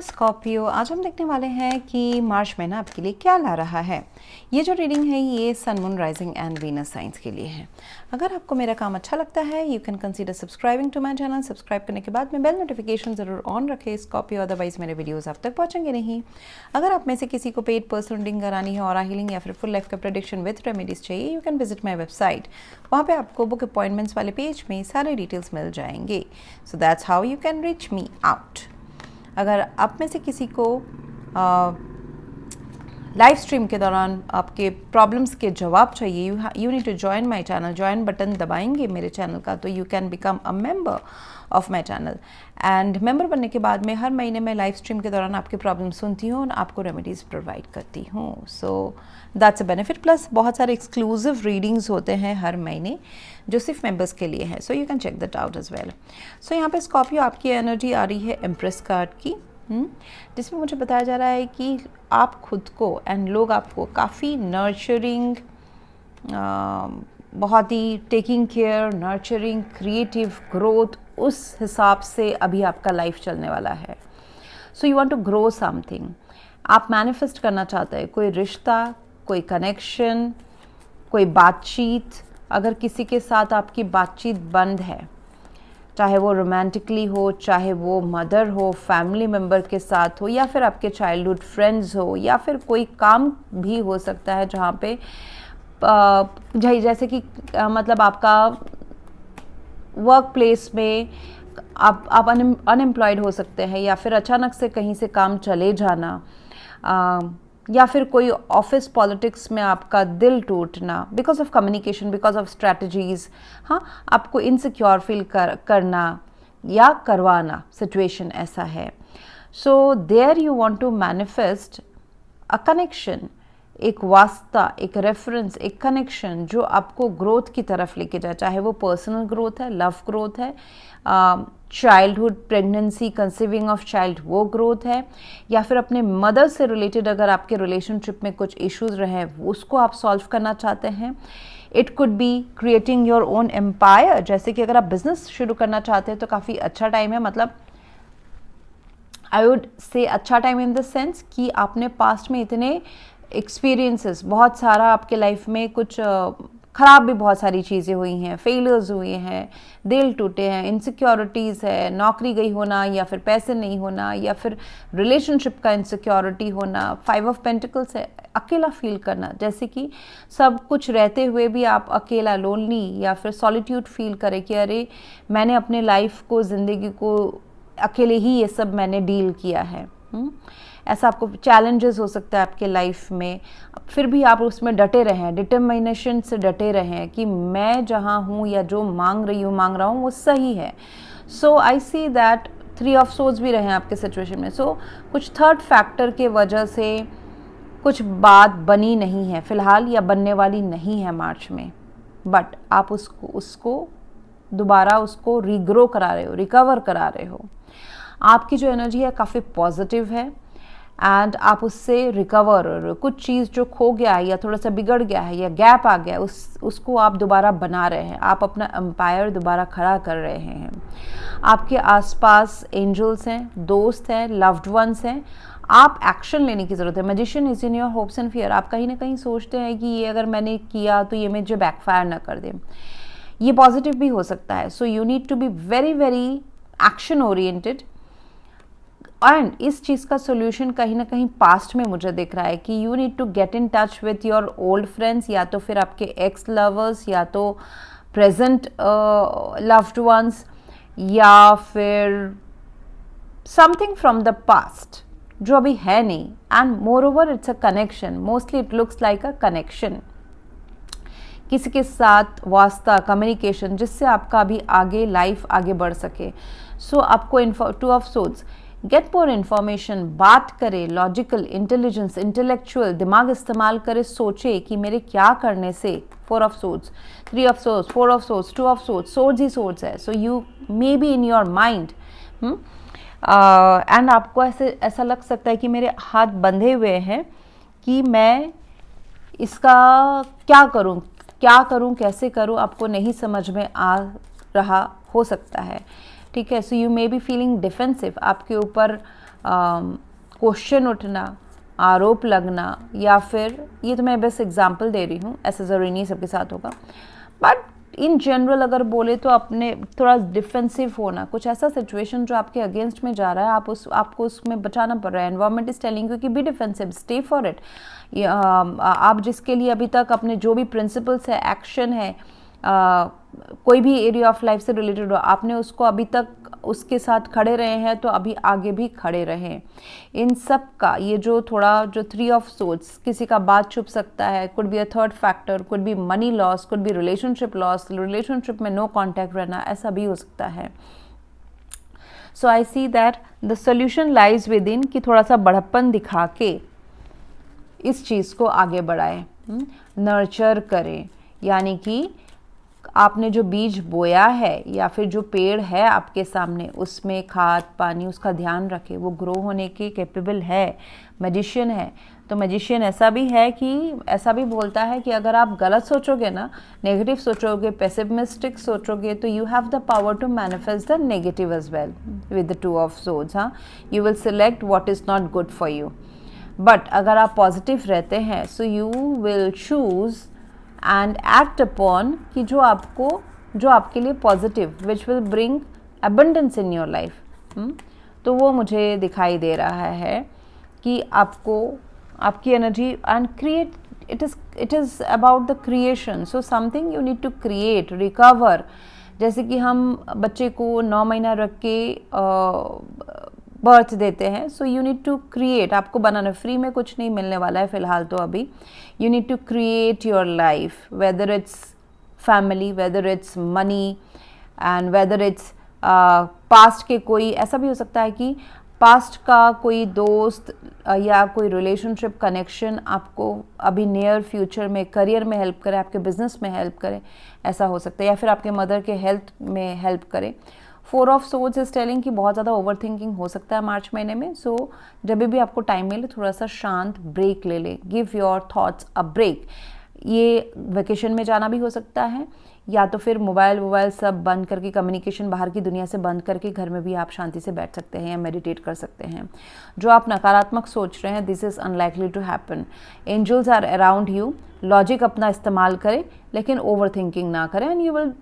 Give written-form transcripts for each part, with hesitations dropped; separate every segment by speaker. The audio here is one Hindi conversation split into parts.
Speaker 1: स्कॉर्पियो, आज हम देखने वाले हैं कि मार्च महीना आपके लिए क्या ला रहा है। ये जो रीडिंग है ये sun, moon, rising and Venus science के लिए है। अगर आपको मेरा काम अच्छा लगता है you can consider subscribing to my channel. Subscribe करने के बाद में बेल नोटिफिकेशन ज़रूर ऑन रखें स्कॉर्पियो, अदरवाइज मेरे वीडियोज़ आप तक पहुँचेंगे नहीं। अगर आप में से किसी को पेड पर्सनल रीडिंग करानी है, ऑरा हीलिंग या फिर फुल लाइफ का प्रेडिक्शन विद रेमेडीज चाहिए, you can visit my website. वहाँ पर आपको बुक अपॉइंटमेंट्स वाले पेज में सारे डिटेल्स मिल जाएंगे। So that's how you can reach me out. अगर आप में से किसी को लाइव स्ट्रीम के दौरान आपके प्रॉब्लम्स के जवाब चाहिए, you need to join my channel. Join button दबाएंगे मेरे चैनल का तो you can become a member of my channel. And member बनने के बाद में हर महीने मैं लाइव स्ट्रीम के दौरान आपके प्रॉब्लम सुनती हूँ और आपको रेमेडीज़ प्रोवाइड करती हूँ। So that's a benefit. Plus बहुत सारे एक्सक्लूसिव रीडिंग्स होते हैं हर महीने जो सिर्फ मेंबर्स के लिए हैं। So you can check that out as well. So यहाँ पे स्कॉर्पियो आपकी एनर्जी आ रही है एम्प्रेस कार्ड की, जिसमें मुझे बताया जा रहा है कि आप खुद को एंड लोग आपको काफ़ी नर्चरिंग, बहुत ही taking care, nurturing, creative growth, उस हिसाब से अभी आपका लाइफ चलने वाला है। So you want to grow something. आप मैनिफेस्ट करना चाहते हैं कोई रिश्ता, कोई कनेक्शन, कोई बातचीत। अगर किसी के साथ आपकी बातचीत बंद है, चाहे वो रोमांटिकली हो, चाहे वो मदर हो, फैमिली मेम्बर के साथ हो, या फिर आपके चाइल्डहुड फ्रेंड्स हो, या फिर कोई काम भी हो सकता है जहाँ पे जैसे कि मतलब आपका वर्क प्लेस में आप अनएम्प्लॉयड हो सकते हैं, या फिर अचानक से कहीं से काम चले जाना, या फिर कोई ऑफिस पॉलिटिक्स में आपका दिल टूटना because of communication, because of strategies. हाँ, आपको इनसिक्योर फील करना या करवाना, सिचुएशन ऐसा है। So there you want to manifest a connection, एक वास्ता, एक रेफरेंस, एक कनेक्शन जो आपको ग्रोथ की तरफ लेके जाए, चाहे वो पर्सनल ग्रोथ है, लव ग्रोथ है, childhood, pregnancy, conceiving of child, वो ग्रोथ है, या फिर अपने मदर से रिलेटेड अगर आपके रिलेशनशिप में कुछ इश्यूज रहे उसको आप सॉल्व करना चाहते हैं। It could be creating your own empire, जैसे कि अगर आप बिजनेस शुरू करना चाहते हैं तो काफ़ी अच्छा टाइम है। मतलब आई वुड से अच्छा टाइम इन द सेंस कि आपने पास्ट में इतने एक्सपीरियंसेस, बहुत सारा आपके लाइफ में कुछ ख़राब भी बहुत सारी चीज़ें हुई हैं, फेलियर्स हुए हैं, दिल टूटे हैं, इनसिक्योरिटीज़ है, नौकरी गई होना, या फिर पैसे नहीं होना, या फिर रिलेशनशिप का इनसिक्योरिटी होना। 5 ऑफ पेंटिकल्स है, अकेला फील करना, जैसे कि सब कुछ रहते हुए भी आप अकेला, लोनली, या फिर सॉलिट्यूड फील करें कि अरे मैंने अपने लाइफ को, ज़िंदगी को अकेले ही ये सब मैंने डील किया है। ऐसा आपको चैलेंजेस हो सकता है आपके लाइफ में, फिर भी आप उसमें डटे रहें, डिटर्मिनेशन से डटे रहें कि मैं जहाँ हूँ या जो मांग रहा हूँ वो सही है। So I see that 3 of swords भी रहे आपके सिचुएशन में। सो कुछ थर्ड फैक्टर के वजह से कुछ बात बनी नहीं है फ़िलहाल, या बनने वाली नहीं है मार्च में, बट आप उसको दोबारा उसको रीग्रो करा रहे हो, रिकवर करा रहे हो। आपकी जो एनर्जी है काफ़ी पॉजिटिव है एंड आप उससे रिकवर, कुछ चीज़ जो खो गया है या थोड़ा सा बिगड़ गया है या गैप आ गया है उसको आप दोबारा बना रहे हैं। आप अपना एम्पायर दोबारा खड़ा कर रहे हैं। आपके आसपास एंजल्स हैं, दोस्त हैं, लव्ड वंस हैं। आप एक्शन लेने की ज़रूरत है। Magician is in your hopes and fear. आप कहीं ना कहीं सोचते हैं कि ये अगर मैंने किया तो ये मुझे बैकफायर ना कर दे। ये पॉजिटिव भी हो सकता है। So you need to be very very action oriented. And इस चीज़ का सोल्यूशन कहीं ना कहीं पास्ट में मुझे दिख रहा है कि you need to get in touch with your old friends, या तो फिर आपके एक्स लवर्स, या तो प्रेजेंट लव्ड वंस, या फिर समथिंग फ्रॉम द पास्ट जो अभी है नहीं। And more over it's a connection, mostly it looks like a connection, किसी के साथ वास्ता, कम्युनिकेशन, जिससे आपका अभी आगे लाइफ आगे बढ़ सके। सो आपको 2 of swords, get more information, बात करे, लॉजिकल, इंटेलिजेंस, इंटेलेक्चुअल, दिमाग इस्तेमाल करे, सोचे कि मेरे क्या करने से। 4 of swords, 3 of swords, 4 of swords, 2 of swords, swords ही सोर्ड्स है। So you may be in your mind and आपको ऐसा लग सकता है कि मेरे हाथ बंधे हुए हैं कि मैं इसका क्या करूं, कैसे करूं, आपको नहीं समझ में आ रहा हो सकता है। ठीक है। So you may be feeling defensive, आपके ऊपर क्वेश्चन उठना, आरोप लगना, या फिर ये तो मैं बस एग्जांपल दे रही हूँ, ऐसा ज़रूरी नहीं सबके साथ होगा, बट इन जनरल अगर बोले तो अपने थोड़ा डिफेंसिव होना, कुछ ऐसा सिचुएशन जो आपके अगेंस्ट में जा रहा है, आपको उसमें बचाना पड़ रहा है, एनवायरनमेंट इज टेलिंग यू कि be defensive, stay for it. आप जिसके लिए अभी तक अपने जो भी प्रिंसिपल्स है, एक्शन है, कोई भी एरिया ऑफ लाइफ से रिलेटेड हो, आपने उसको अभी तक उसके साथ खड़े रहे हैं, तो अभी आगे भी खड़े रहें। इन सब का ये जो थोड़ा जो 3 ऑफ सोर्ड्स, किसी का बात छुप सकता है, could be a third factor, could be money loss, could be relationship loss, relationship में नो कॉन्टैक्ट रहना, ऐसा भी हो सकता है। So I see that the solution lies within कि थोड़ा सा बड़प्पन दिखा के इस चीज़ को आगे बढ़ाएं, नर्चर करें, यानी कि आपने जो बीज बोया है या फिर जो पेड़ है आपके सामने, उसमें खाद पानी, उसका ध्यान रखें, वो ग्रो होने के कैपेबल है, मैजिशियन है। तो मैजिशियन ऐसा भी है कि ऐसा भी बोलता है कि अगर आप गलत सोचोगे ना, नेगेटिव सोचोगे, पेसिमिस्टिक सोचोगे, तो you have the power to manifest the negative as well with the 2 of swords. हाँ, you will select what is not good for you, but अगर आप पॉजिटिव रहते हैं, so you will choose and act upon कि जो आपके लिए positive, which will bring abundance in your life. तो वो मुझे दिखाई दे रहा है कि आपको आपकी energy and create, it is about the creation. So something you need to create, recover. जैसे कि हम बच्चे को 9 महीना रख के बर्थ देते हैं, so you need to create. आपको बनाना, फ्री में कुछ नहीं मिलने वाला है फ़िलहाल तो अभी। You need to create your life, whether it's family, whether it's money, and whether it's past के कोई, ऐसा भी हो सकता है कि पास्ट का कोई दोस्त या कोई रिलेशनशिप कनेक्शन आपको अभी नियर फ्यूचर में करियर में हेल्प करे, आपके बिजनेस में हेल्प करे, ऐसा हो सकता है, या फिर आपके मदर के हेल्थ में हेल्प करे। 4 ऑफ सोर्ड्स इज टेलिंग कि बहुत ज़्यादा ओवर थिंकिंग हो सकता है मार्च महीने में। सो जब भी आपको टाइम मिले, थोड़ा सा शांत ब्रेक ले ले, give your thoughts a break. ये वेकेशन में जाना भी हो सकता है, या तो फिर मोबाइल सब बंद करके, कम्युनिकेशन बाहर की दुनिया से बंद करके घर में भी आप शांति से बैठ सकते हैं या मेडिटेट कर सकते हैं। जो आप नकारात्मक सोच रहे हैं, this is unlikely to happen. Angels are around you. Logic अपना इस्तेमाल करें, लेकिन ओवर थिंकिंग ना करें, and you will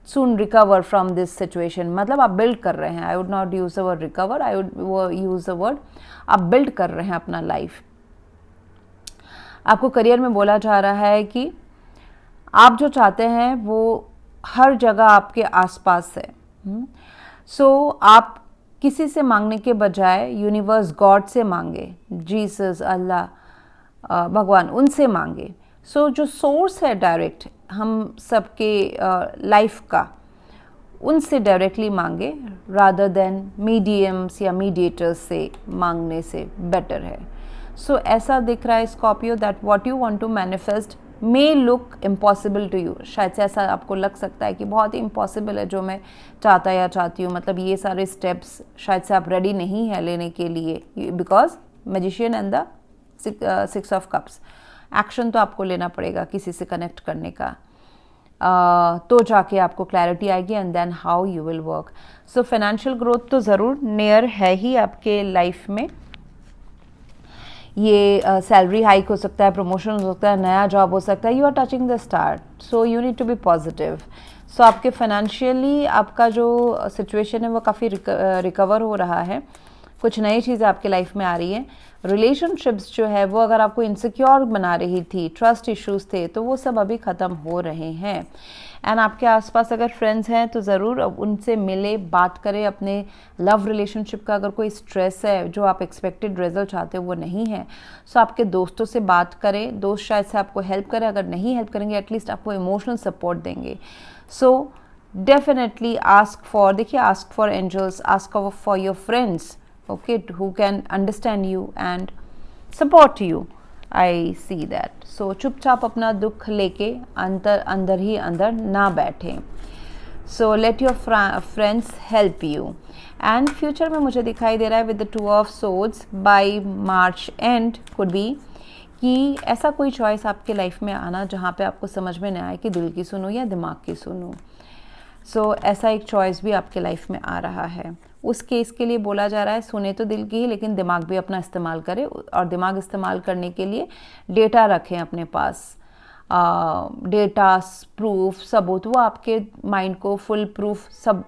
Speaker 1: soon recover from this situation। मतलब आप बिल्ड कर रहे हैं, I would not use the word recover, I would use the word आप बिल्ड कर रहे हैं अपना लाइफ। आपको करियर में बोला जा रहा है कि आप जो चाहते हैं वो हर जगह आपके आसपास है। सो आप किसी से मांगने के बजाय यूनिवर्स, गॉड से मांगे, जीसस, अल्लाह, भगवान, उनसे मांगे। सो जो सोर्स है डायरेक्ट हम सबके लाइफ का, उनसे डायरेक्टली मांगे, रादर देन मीडियम्स या मीडिएटर्स से मांगने से बेटर है। सो ऐसा दिख रहा है Scorpio, that what you want to manifest may look impossible to you. शायद से ऐसा आपको लग सकता है कि बहुत ही इम्पॉसिबल है जो मैं चाहता या चाहती हूँ, मतलब ये सारे स्टेप्स शायद से आप रेडी नहीं है लेने के लिए, because magician and the 6 of cups. Action तो आपको लेना पड़ेगा किसी से कनेक्ट करने का, तो जाके आपको क्लैरिटी आएगी, and then how you will work. So financial growth तो ज़रूर नियर है ही आपके लाइफ में। ये सैलरी हाइक हो सकता है, प्रमोशन हो सकता है, नया जॉब हो सकता है, you are touching the star, so you need to be positive. So आपके फाइनेंशियली आपका जो सिचुएशन है वो काफ़ी रिकवर हो रहा है, कुछ नई चीज़ें आपके लाइफ में आ रही हैं। रिलेशनशिप्स जो है वो अगर आपको इनसिक्योर बना रही थी, ट्रस्ट इश्यूज थे, तो वो सब अभी ख़त्म हो रहे हैं। एंड आपके आसपास अगर फ्रेंड्स हैं तो ज़रूर उनसे मिले, बात करें अपने लव रिलेशनशिप का। अगर कोई स्ट्रेस है, जो आप एक्सपेक्टेड रिजल्ट चाहते हो वो नहीं है, सो आपके दोस्तों से बात करें। दोस्त शायद से आपको हेल्प करें, अगर नहीं हेल्प करेंगे एटलीस्ट आपको इमोशनल सपोर्ट देंगे। सो डेफिनेटली आस्क फॉर, देखिए, ask for angels, ask for your friends, okay, who can understand you and support you, I see that। so चुपचाप अपना दुख लेके अंदर ही अंदर ना बैठें। so let your friends help you। and future में मुझे दिखाई दे रहा है with the 2 of swords by March end could be कि ऐसा कोई चॉइस आपके लाइफ में आना जहाँ पे आपको समझ में ना आए कि दिल की सुनूं या दिमाग की सुनूं। सो ऐसा एक चॉइस भी आपके लाइफ में आ रहा है। उस केस के लिए बोला जा रहा है सुने तो दिल की ही, लेकिन दिमाग भी अपना इस्तेमाल करें, और दिमाग इस्तेमाल करने के लिए डेटा रखें अपने पास। डेटा, प्रूफ, सबूत, वो आपके माइंड को फुल प्रूफ सब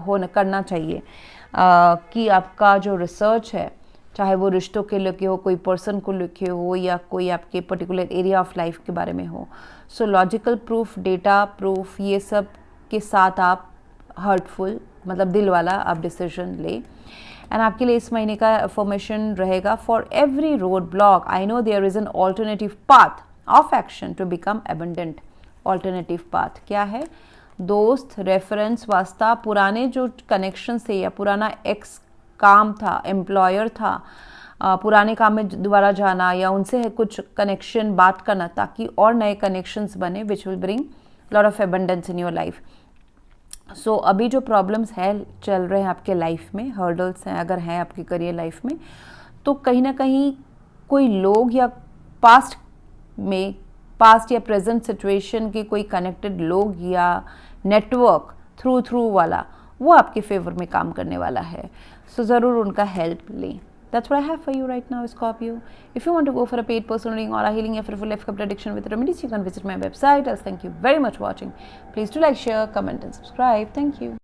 Speaker 1: होना करना चाहिए कि आपका जो रिसर्च है, चाहे वो रिश्तों के लेके हो, कोई पर्सन को लेके हो, या कोई आपके पर्टिकुलर एरिया ऑफ लाइफ के बारे में हो। सो लॉजिकल प्रूफ, डेटा प्रूफ, ये सब के साथ आप हर्टफुल मतलब दिल वाला आप डिसीजन ले। एंड आपके लिए इस महीने का अफर्मेशन रहेगा, for every roadblock I know there is an alternative path of action to become abundant. Alternative path क्या है? दोस्त, रेफरेंस, वास्ता, पुराने जो कनेक्शन थे या पुराना एक्स काम था, एम्प्लॉयर था, पुराने काम में दोबारा जाना या उनसे कुछ कनेक्शन बात करना ताकि और नए कनेक्शंस बने, which will bring lot of abundance in your life. So अभी जो प्रॉब्लम्स है चल रहे हैं आपके लाइफ में, हर्डल्स हैं अगर हैं आपकी करियर लाइफ में, तो कहीं ना कहीं कोई लोग या पास्ट या प्रेजेंट सिचुएशन के कोई कनेक्टेड लोग या नेटवर्क थ्रू वाला वो आपके फेवर में काम करने वाला है। सो ज़रूर उनका हेल्प लें। That's what I have for you right now, Scorpio. If you want to go for a paid personal reading or a healing or for full life prediction with remedies, you can visit my website. Else, thank you very much for watching. Please do like, share, comment and subscribe. Thank you.